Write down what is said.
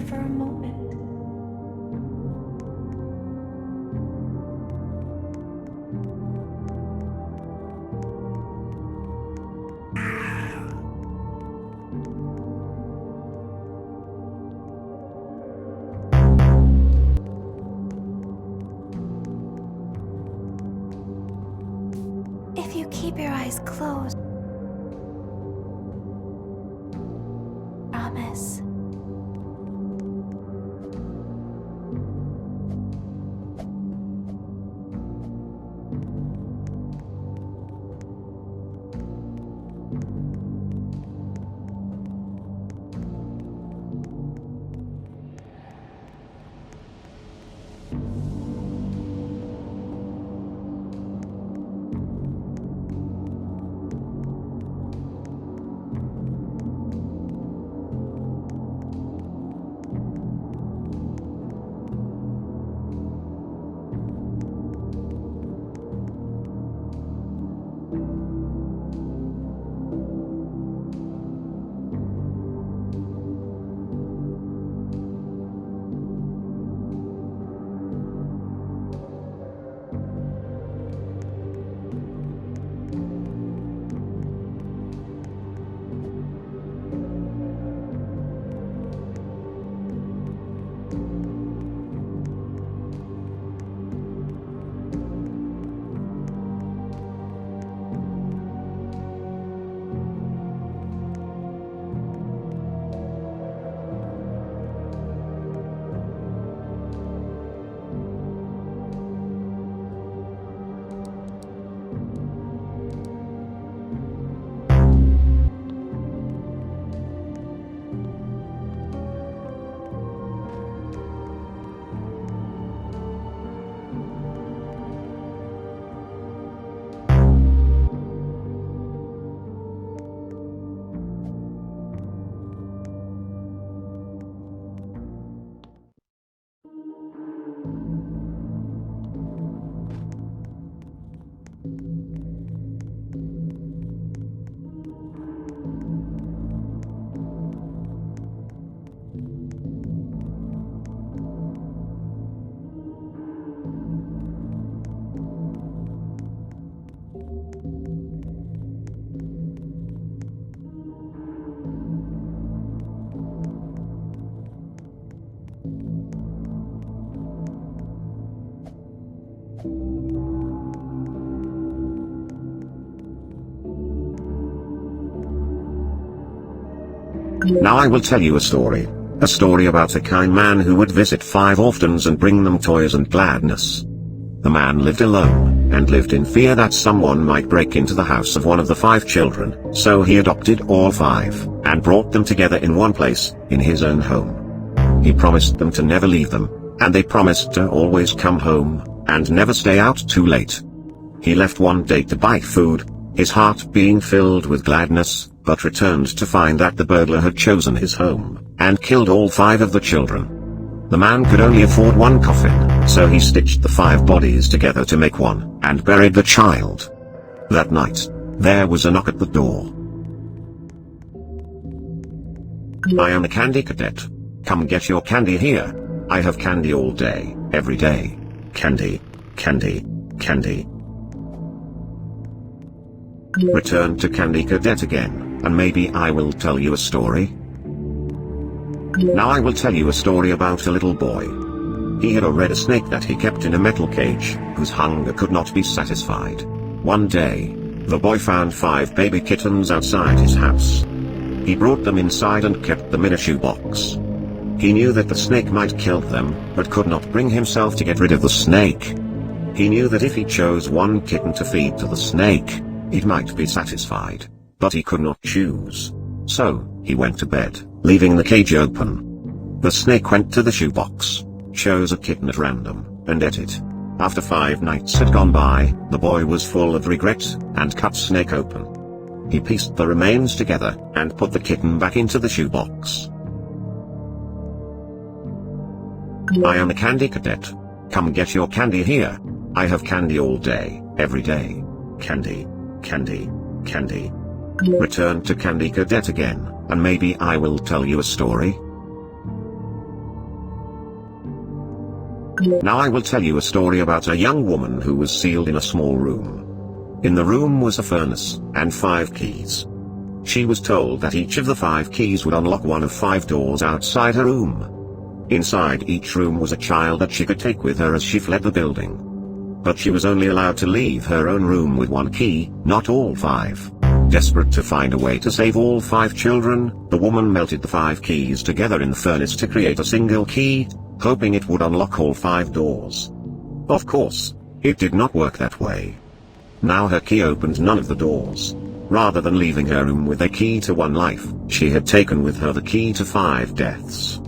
for a moment. If you keep your eyes closed, promise. Now I will tell you a story. A story about a kind man who would visit 5 orphans and bring them toys and gladness. The man lived alone, and lived in fear that someone might break into the house of one of the 5 children, so he adopted all 5, and brought them together in one place, in his own home. He promised them to never leave them, and they promised to always come home, and never stay out too late. He left one day to buy food, his heart being filled with gladness, but returned to find that the burglar had chosen his home, and killed all 5 of the children. The man could only afford one coffin, so he stitched the 5 bodies together to make one, and buried the child. That night, there was a knock at the door. "I am a candy cadet. Come get your candy here. I have candy all day, every day. Candy, candy, candy." Return to Candy Cadet again, and maybe I will tell you a story. Now I will tell you a story about a little boy. He had a red snake that he kept in a metal cage, whose hunger could not be satisfied. One day, the boy found 5 baby kittens outside his house. He brought them inside and kept them in a shoebox. He knew that the snake might kill them, but could not bring himself to get rid of the snake. He knew that if he chose one kitten to feed to the snake, it might be satisfied, but he could not choose. So, he went to bed, leaving the cage open. The snake went to the shoebox, chose a kitten at random, and ate it. After 5 nights had gone by, the boy was full of regret, and cut snake open. He pieced the remains together, and put the kitten back into the shoebox. "I am a candy cadet. Come get your candy here. I have candy all day, every day. Candy, candy, candy." Return to Candy Cadet again, and maybe I will tell you a story. Now I will tell you a story about a young woman who was sealed in a small room. In the room was a furnace, and 5 keys. She was told that each of the 5 keys would unlock one of 5 doors outside her room. Inside each room was a child that she could take with her as she fled the building. But she was only allowed to leave her own room with 1 key, not all 5. Desperate to find a way to save all 5 children, the woman melted the 5 keys together in the furnace to create a single key, hoping it would unlock all 5 doors. Of course, it did not work that way. Now her key opened none of the doors. Rather than leaving her room with a key to 1 life, she had taken with her the key to 5 deaths.